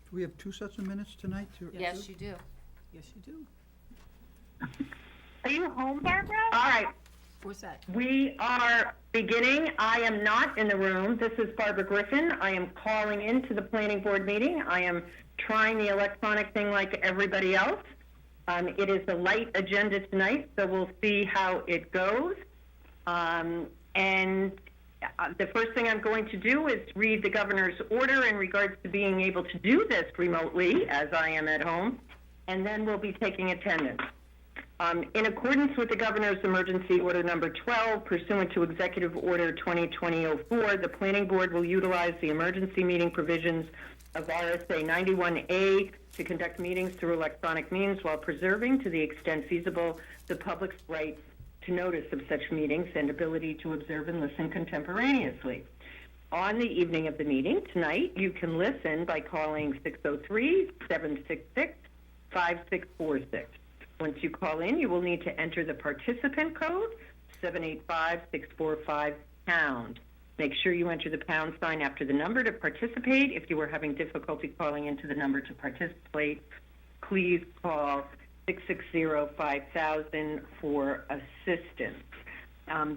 Do we have two sets of minutes tonight? Yes, you do. Yes, you do. Are you home, Barbara? All right, What's that? we are beginning. I am not in the room. This is Barbara Griffin. I am calling into the planning board meeting. I am trying the electronic thing like everybody else. It is a light agenda tonight, so we'll see how it goes. The first thing I'm going to do is read the governor's order in regards to being able to do this remotely, as I am at home, and then we'll be taking attendance. In accordance with the Governor's Emergency Order Number 12, pursuant to Executive Order 2020-04, the Planning Board will utilize the emergency meeting provisions of RSA 91A to conduct meetings through electronic means while preserving, to the extent feasible, the public's rights to notice of such meetings and ability to observe and listen contemporaneously. On the evening of the meeting tonight, you can listen by calling 603-766-5646. Once you call in, you will need to enter the participant code, 785-645-pound. Make sure you enter the pound sign after the number to participate. If you are having difficulty calling into the number to participate, please call 660-5000 for assistance.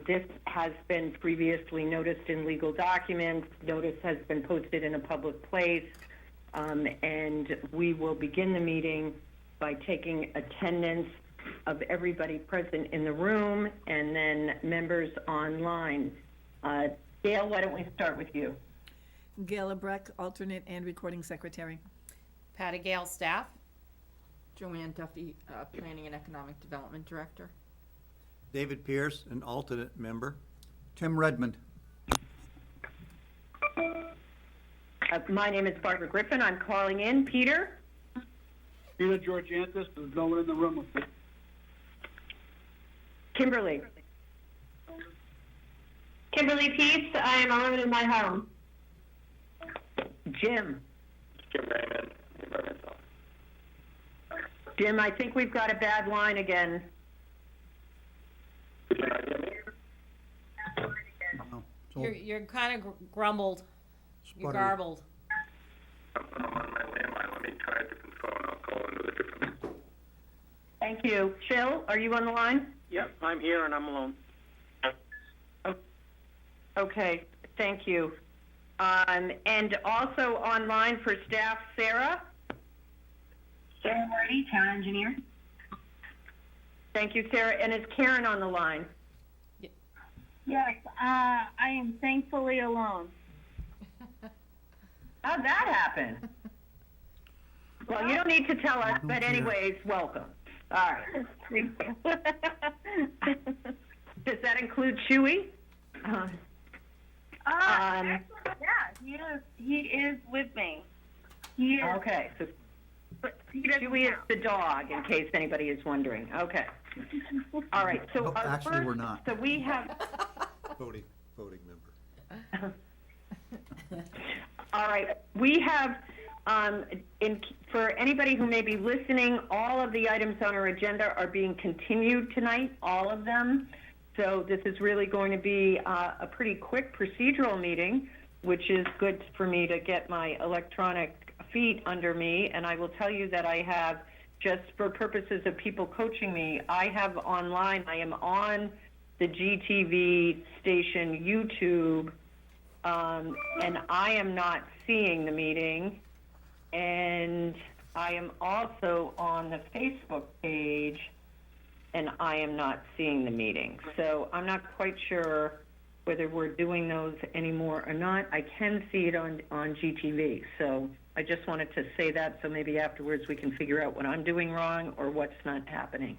This has been previously noticed in legal documents. Notice has been posted in a public place, and we will begin the meeting by taking attendance of everybody present in the room and then members online. Gail, why don't we start with you? Gail Breck, alternate and recording secretary. Patty Gale, staff. Joanne Duffy, Planning and Economic Development Director. David Pierce, an alternate member. Tim Redmond. My name is Barbara Griffin. I'm calling in. Peter? Peter Georgiantis, there's no one in the room with me. Kimberly? Kimberly Peace, I am alone in my home. Jim? Jim Raymond, by myself. Jim, I think we've got a bad line again. No, it's all You're kind of grumbled. You're sputtery. garbled. I'm on my landline. Let me try a different phone. I'll call into a different. Thank you. Phil, are you on the line? Yep, I'm here and I'm alone. Okay, thank you. And also online for staff, Sarah? Sarah Marty, town engineer. Thank you, Sarah. And is Karen on the line? Yes, I am thankfully alone. How'd that happen? Well, you don't need to tell us, but anyways, welcome. All right. Does that include Chewy? Yeah, he is with me. He is. Okay, so But he doesn't Chewy is count. the dog, in case anybody is wondering. Okay. All right, so No, our actually, first, we're not. So we have, Voting member. all right, we have, for anybody who may be listening, all of the items on our agenda are being continued tonight, all of them. So this is really going to be a pretty quick procedural meeting, which is good for me to get my electronic feet under me. And I will tell you that I have, just for purposes of people coaching me, I have online, I am on the GTV station YouTube, and I am not seeing the meeting. And I am also on the Facebook page, and I am not seeing the meeting. So I'm not quite sure whether we're doing those anymore or not. I can see it on GTV. So I just wanted to say that, so maybe afterwards we can figure out what I'm doing wrong or what's not happening.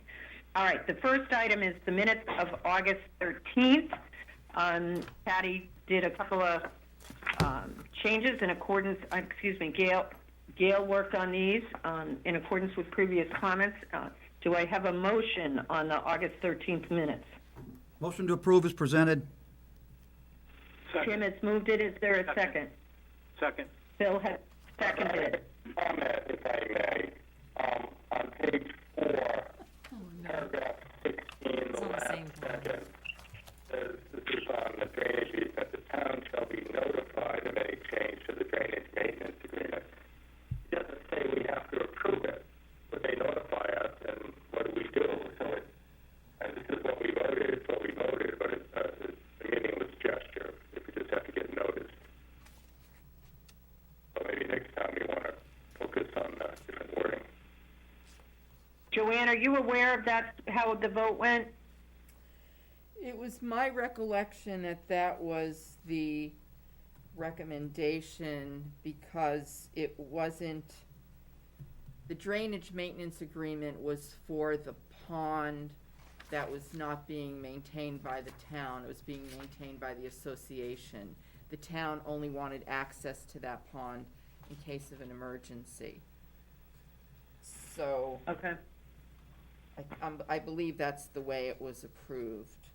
All right, the first item is the minutes of August 13th. Patty did a couple of changes in accordance, Gail worked on these in accordance with previous comments. Do I have a motion on the August 13th minutes? Motion to approve is presented. Tim has moved it. Is there a second? Second. Phil has seconded. Comment, if I may, on page 4, paragraph 16, It's the on the last same page. sentence, says, this is on the drainage easement, the town shall be notified of any change to the drainage maintenance agreement. Yes, are you aware of that, how the vote went? It was my recollection that that was the recommendation because it wasn't, the drainage maintenance agreement was for the pond that was not being maintained by the town. It was being maintained by the association. The town only wanted access to that pond in case of an emergency. So Okay. I believe that's the way it was approved.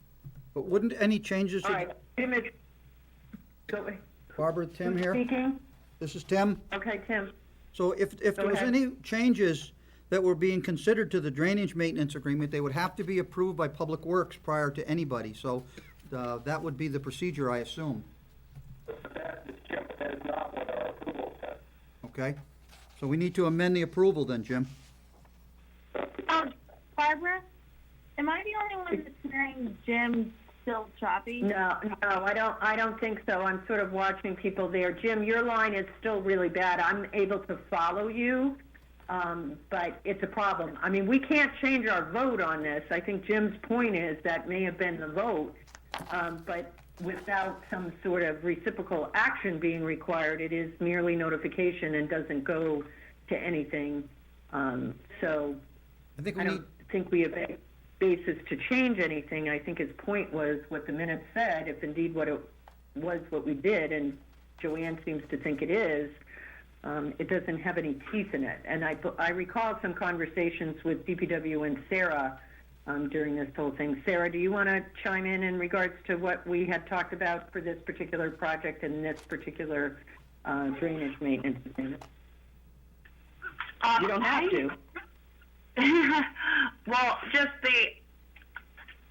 But wouldn't any changes, All right, Tim is, go, Barbara, Tim here? speaking? This is Tim. Okay, Tim. So if there Go was ahead. any changes that were being considered to the drainage maintenance agreement, they would have to be approved by Public Works prior to anybody. So that would be the procedure, I assume. That is, Jim, that is not what our approval says. Okay? So we need to amend the approval then, Jim. Barbara, am I the only one that's hearing Jim still choppy? No, I don't think so. I'm sort of watching people there. Jim, your line is still really bad. I'm able to follow you, but it's a problem. I mean, we can't change our vote on this. I think Jim's point is that may have been the vote, but without some sort of reciprocal action being required, it is merely notification and doesn't go to anything. So I think I we need, don't think we have a basis to change anything. I think his point was what the minutes said, if indeed what it was what we did, and Joanne seems to think it is, it doesn't have any teeth in it. And I recall some conversations with DPW and Sarah during this whole thing. Sarah, do you want to chime in regards to what we had talked about for this particular project and this particular drainage maintenance agreement? You don't have to. Well,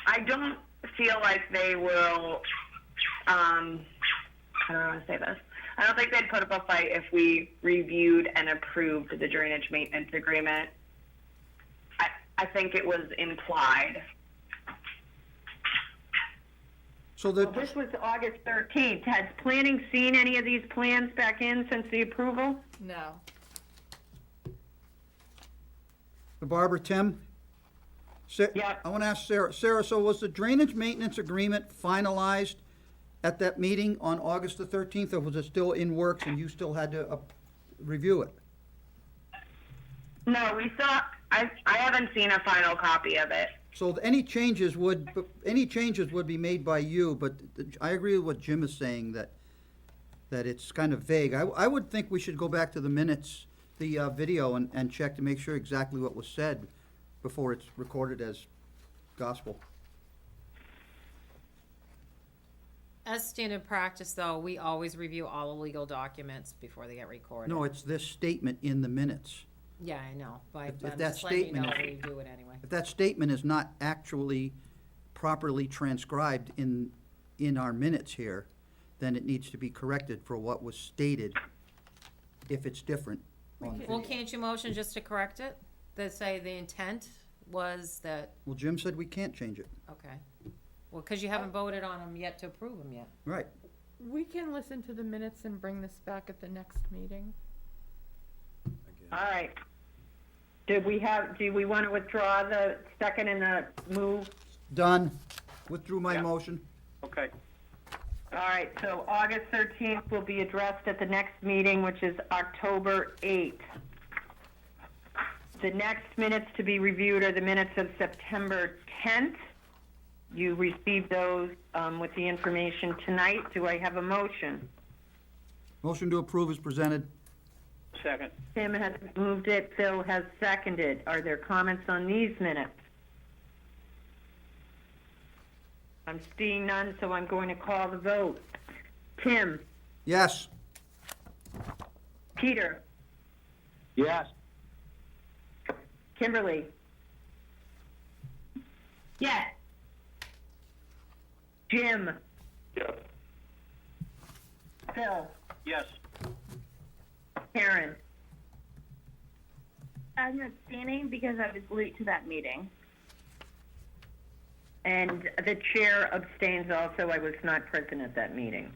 I don't feel like they will, I don't know how to say this. I don't think they'd put up a fight if we reviewed and approved the drainage maintenance agreement. I think it was implied. so Well, that, this was August 13th. Has planning seen any of these plans back in since the approval? No. Barbara, Tim? Yeah. I want to ask Sarah. Sarah, so was the drainage maintenance agreement finalized at that meeting on August the 13th, or was it still in works and you still had to review it? No, I haven't seen a final copy of it. So any changes would be made by you, but I agree with what Jim is saying, that it's kind of vague. I would think we should go back to the minutes, the video, and check to make sure exactly what was said before it's recorded as gospel. As standard practice, though, we always review all the legal documents before they get recorded. No, it's this statement in the minutes. Yeah, I know, but If I'm that just letting you know statement we do it anyway. If that statement is not actually properly transcribed in our minutes here, then it needs to be corrected for what was stated, if it's different. on the Well, video. can't you motion just to correct it? To say the intent was that, Well, Jim said we can't change it. okay. Well, because you haven't voted on them yet to approve them yet. Right. We can listen to the minutes and bring this back at the next meeting. All right. Do we want to withdraw the second and the move? Done. Withdrew my motion. Okay. All right, so August 13th will be addressed at the next meeting, which is October 8th. The next minutes to be reviewed are the minutes of September 10th. You received those with the information tonight. Do I have a motion? Motion to approve is presented. Second. Tim has moved it, Phil has seconded. Are there comments on these minutes? I'm seeing none, so I'm going to call the vote. Tim? Yes. Peter? Yes. Kimberly? Yes. Jim? Yes. Phil? Yes. Karen? I'm abstaining because I was late to that meeting. And the chair abstains also. I was not present at that meeting.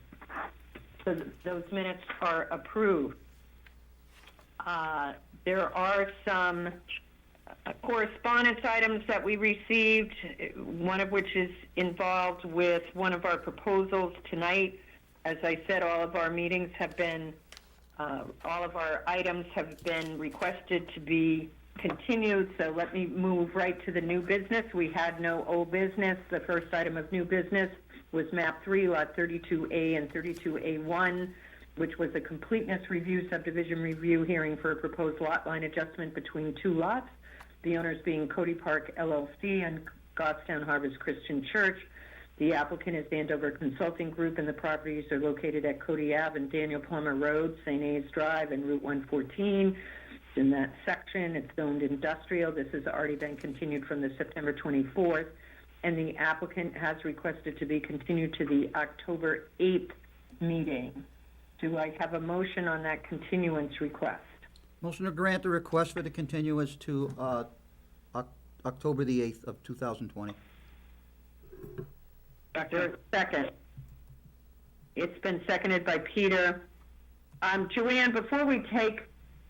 So those minutes are approved. There are some correspondence items that we received, one of which is involved with one of our proposals tonight. As I said, all of our meetings have been, all of our items have been requested to be continued, so let me move right to the new business. We had no old business. The first item of new business was map 3, lot 32A and 32A1, which was a completeness review, subdivision review hearing for a proposed lot line adjustment between two lots, the owners being Cody Park LLC and Goffstown Harvest Christian Church. The applicant is Andover Consulting Group, and the properties are located at Cody Ave and Daniel Plummer Road, St. A's Drive, and Route 114. In that section, it's zoned industrial. This has already been continued from the September 24th, and the applicant has requested to be continued to the October 8th meeting. Do I have a motion on that continuance request? Motion to grant the request for the continuance to October the 8th of 2020. There's a second. It's been seconded by Peter. Joanne, before we take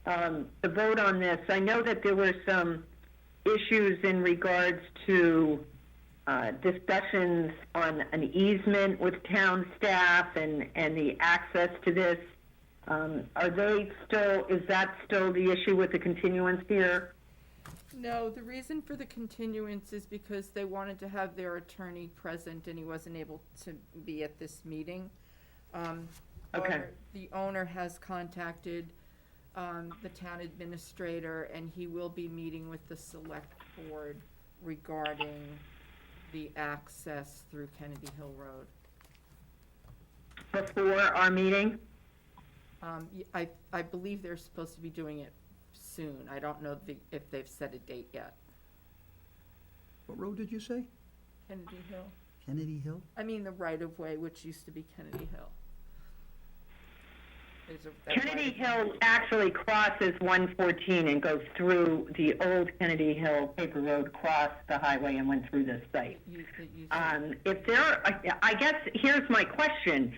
the vote on this, I know that there were some issues in regards to discussions on an easement with town staff and the access to this. Is that still the issue with the continuance here? No, the reason for the continuance is because they wanted to have their attorney present and he wasn't able to be at this meeting. However, the owner has contacted the town administrator, and he will be meeting with the select board regarding the access through Kennedy Hill Road. Before our meeting? I believe they're supposed to be doing it soon. I don't know if they've set a date yet. What road did you say? Kennedy Hill? Kennedy Hill? I mean the right-of-way, which used to be Kennedy Hill. Kennedy Hill actually crosses 114 and goes through the old Kennedy Hill paper road, crossed the highway and went through this site. I guess here's my question.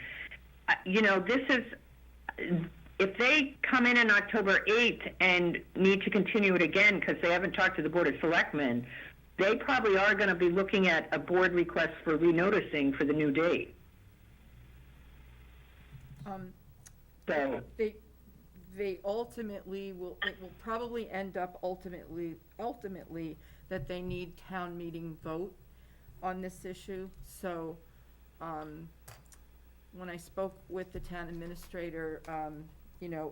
If they come in on October 8th and need to continue it again because they haven't talked to the Board of Selectmen, they probably are going to be looking at a board request for renoticing for the new date. So they ultimately it will probably end up ultimately that they need town meeting vote on this issue. So, when I spoke with the town administrator,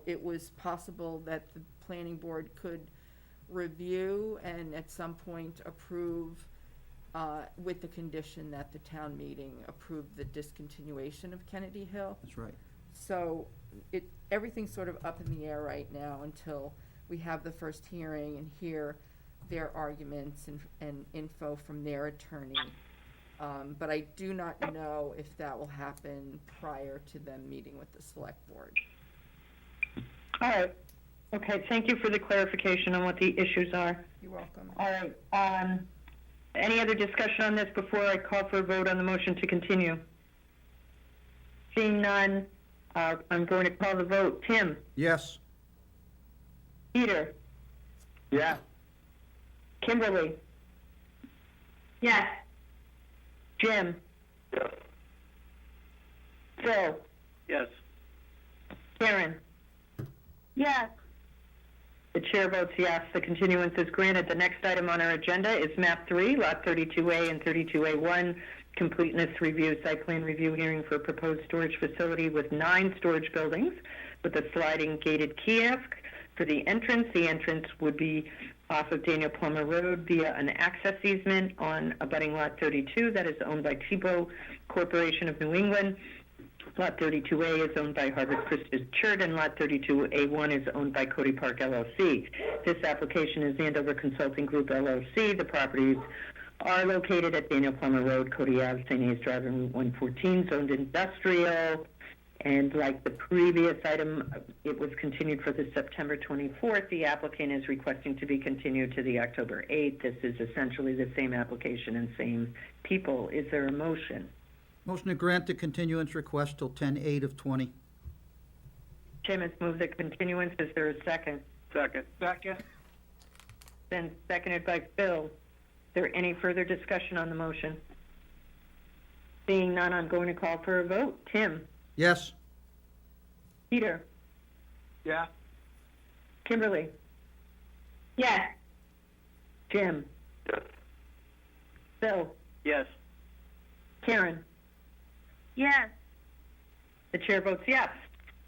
it was possible that the planning board could review and at some point approve, with the condition that the town meeting approve the discontinuation of Kennedy Hill. That's right. So everything's sort of up in the air right now until we have the first hearing and hear their arguments and info from their attorney. But I do not know if that will happen prior to them meeting with the select board. All right. Okay, thank you for the clarification on what the issues are. You're welcome. All right. Any other discussion on this before I call for a vote on the motion to continue? Seeing none, I'm going to call the vote. Tim? Yes. Peter? Yeah. Kimberly? Yes. Jim? Yes. Phil? Yes. Karen? Yes. The chair votes yes. The continuance is granted. The next item on our agenda is map 3, lot 32A and 32A1, completeness review, site plan review hearing for a proposed storage facility with 9 storage buildings with a sliding gated kiosk. For the entrance would be off of Daniel Plummer Road via an access easement on abutting lot 32 that is owned by Tebow Corporation of New England. Lot 32A is owned by Harvest Christian Church, and Lot 32A1 is owned by Cody Park LLC. This application is Andover Consulting Group LLC. The properties are located at Daniel Plummer Road, Cody Ave, St. A's Drive, and Route 114, zoned industrial. And like the previous item, it was continued for the September 24th. The applicant is requesting to be continued to the October 8th. This is essentially the same application and same people. Is there a motion? Motion to grant the continuance request till 10/8 of 20. Tim has moved the continuance. Is there a second? Second. Second. Been seconded by Phil. Is there any further discussion on the motion? Seeing none, I'm going to call for a vote. Tim? Yes. Peter? Yeah. Kimberly? Yes. Jim? Yes. Phil? Yes. Karen? Yes. The chair votes yes.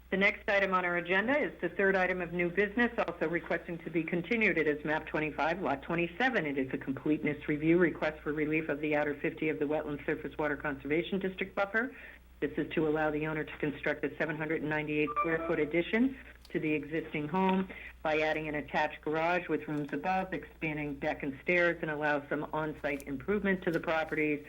The next item on our agenda is the third item of new business, also requesting to be continued. It is map 25, lot 27. It is a completeness review request for relief of the outer 50 of the Wetland Surface Water Conservation District buffer. This is to allow the owner to construct a 798 square foot addition to the existing home by adding an attached garage with rooms above, expanding deck and stairs, and allow some on-site improvement to the property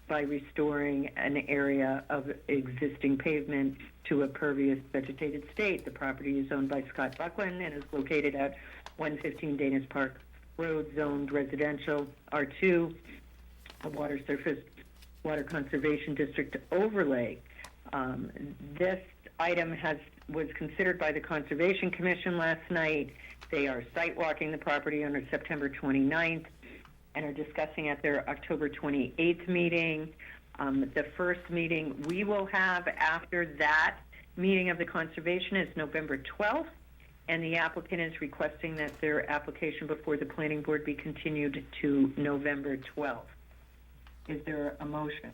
by restoring an area of existing pavement to a pervious vegetated state. The property is owned by Scott Buckland and is located at 115 Danish Park Road, zoned residential R2, a water surface water conservation district overlay. This item was considered by the Conservation Commission last night. They are site walking the property on September 29th. And are discussing at their October 28th meeting. The first meeting we will have after that meeting of the conservation is November 12th, and the applicant is requesting that their application before the planning board be continued to November 12th. Is there a motion?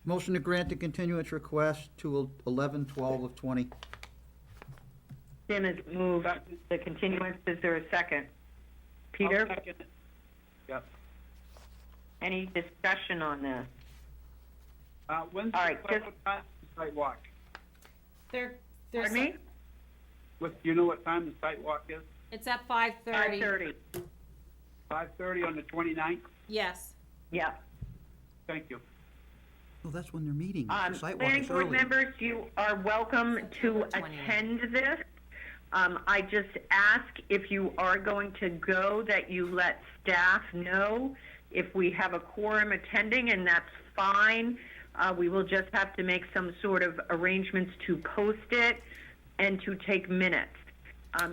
Motion to grant the continuance request to 11/12 of 20. Tim has moved the continuance. Is there a second? Peter? I'll second it. Yep. Any discussion on this? When's All right, the sidewalk? There's, Pardon me? Do you know what time the sidewalk is? it's at 5:30. 5:30. 5:30 on the 29th? Yes. Yeah. Thank you. Oh, that's when they're meeting. The sidewalk Planning is board early. members, you are welcome to September 28th. attend this. I just ask if you are going to go that you let staff know if we have a quorum attending, and that's fine. We will just have to make some sort of arrangements to post it and to take minutes.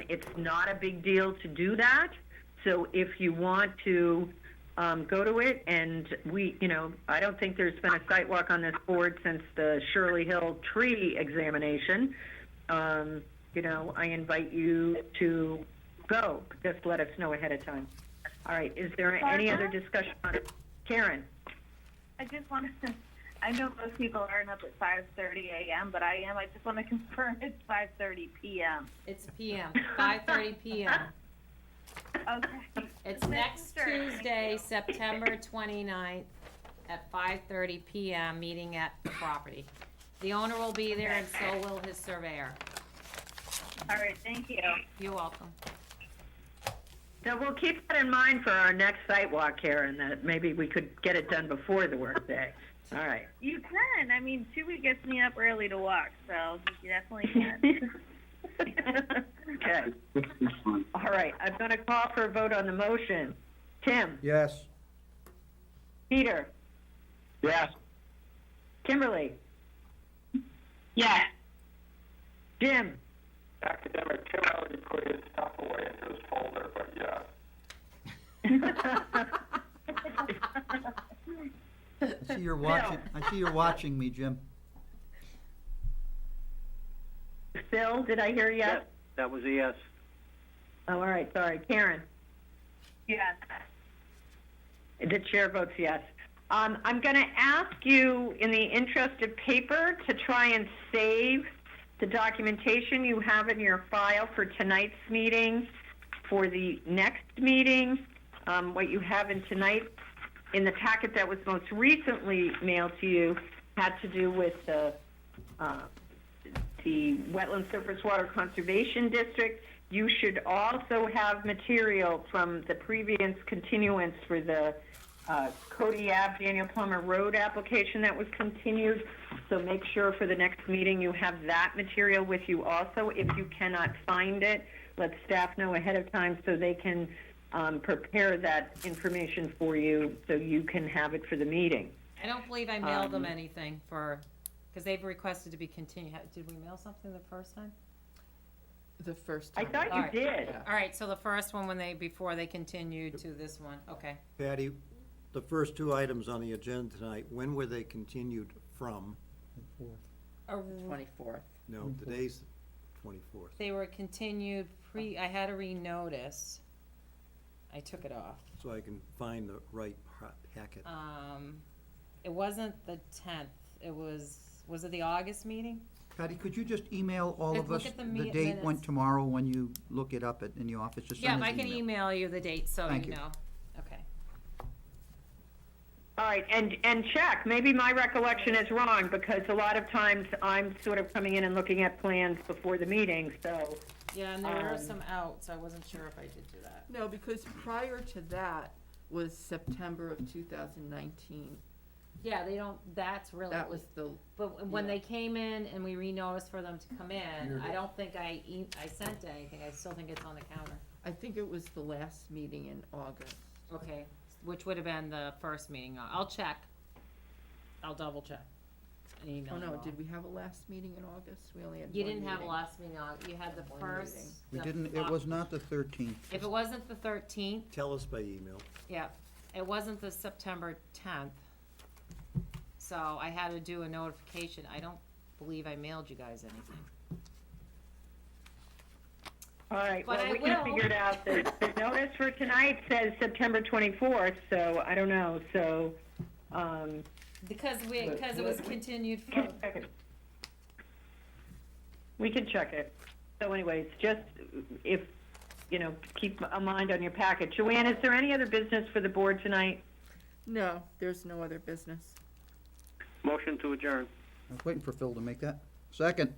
It's not a big deal to do that. So if you want to go to it, and I don't think there's been a site walk on this board since the Shirley Hill tree examination. I invite you to go. Just let us know ahead of time. All right, is there any other discussion on it? Karen? I just want to, I know most people aren't up at 5:30 a.m., but I am. I just want to confirm it's 5:30 p.m. It's PM, 5:30 PM. Okay. It's next Tuesday, September 29th at 5:30 PM, meeting at the property. The owner will be there and so will his surveyor. All right, thank you. You're welcome. So we'll keep that in mind for our next site walk, Karen, that maybe we could get it done before the workday. All right. You can. I mean, 2 weeks gets me up early to walk, so you definitely can. Okay. All right, I'm going to call for a vote on the motion. Tim? Yes. Peter? Yes. Kimberly? Yes. Jim? Academic, Tim already put his stuff away in his folder, but yeah. I see you're watching. I see you're watching me, Jim. Phil, did I hear yes? That was a yes. Oh, all right, sorry. Karen? Yes. The chair votes yes. I'm going to ask you, in the interest of paper, to try and save the documentation you have in your file for tonight's meeting for the next meeting. What you have in the packet that was most recently mailed to you had to do with the Wetland Surface Water Conservation District. You should also have material from the previous continuance for the Cody Ave, Daniel Plummer Road application that was continued. So make sure for the next meeting you have that material with you also. If you cannot find it, let staff know ahead of time so they can prepare that information for you so you can have it for the meeting. I don't believe I mailed them anything because they've requested to be continued. Did we mail something the first time? The first I time. thought you Alright. did. Yeah. All right, so the first one, before they continued to this one, okay. Patty, the first two items on the agenda tonight, when were they continued from? 24th. No, today's 24th. They were continued I had a renotice. I took it off. So I can find the right packet. It wasn't the 10th, it was it the August meeting? Patty, could you just email all of Look us at the the date when minutes. tomorrow when you look it up in the office? Just Yeah, send us I an can email you the date, so Thank you you. know. Okay. All right, and check, maybe my recollection is wrong, because a lot of times I'm sort of coming in and looking at plans before the meeting, so, Yeah, and there were Um, some out, so I wasn't sure if I did do that. No, because prior to that was September of 2019. Yeah, they don't, that's really. That was the, But when yeah. they came in and we re-noticed for them to come in, I don't think I sent anything, I still think it's on the counter. I think it was the last meeting in August. Okay, which would have been the first meeting, I'll check. I'll double check. And email Oh, you no, all. did we have a last meeting in August? We only had one You didn't have a meeting. last meeting, you had the One first. meeting. We the didn't, it fi- was not the 13th. If it wasn't the 13th, Tell us by email. yeah, it wasn't the September 10th. So I had to do a notification, I don't believe I mailed you guys anything. all right, But well, I we can will. figure it out. The notice for tonight says September 24th, so I don't know, so, Because it was continued we from, can check it. We can check it. So anyways, just if, keep a mind on your packet. Joanne, is there any other business for the board tonight? No, there's no other business. Motion to adjourn. I was waiting for Phil to make that. Second.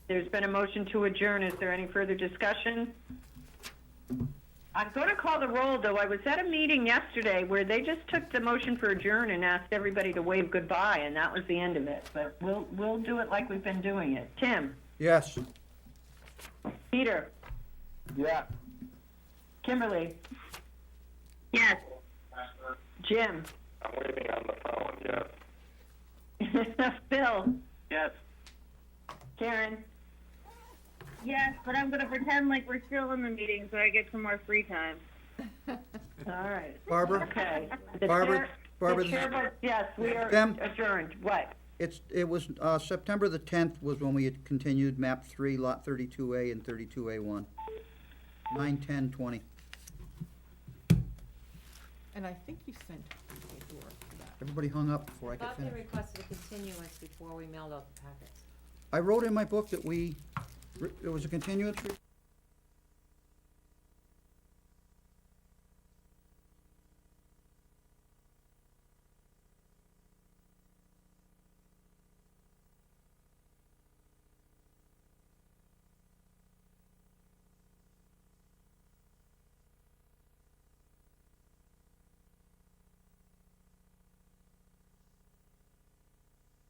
There's been a motion to adjourn. Is there any further discussion? I'm going to call the roll, though. I was at a meeting yesterday where they just took the motion for adjourn and asked everybody to wave goodbye, and that was the end of it. But we'll do it like we've been doing it. Tim? Yes. Peter? Yeah. Kimberly? Yes. Jim? I'm waiting on the phone, yes. Phil? Yes. Karen? Yes, but I'm gonna pretend like we're still in the meeting so I get some more free time. All right. Barbara? Okay. The Barbara- chair- Barbara, the chair votes yes, we are Tim? adjourned. What? It was, September the 10th was when we had continued map 3, lot 32A and 32A1. 9/10/20. And I think you sent paperwork for that. Everybody hung up before I I could thought they finish. requested a continuance before we mailed out the packets. I wrote in my book that it was a continuance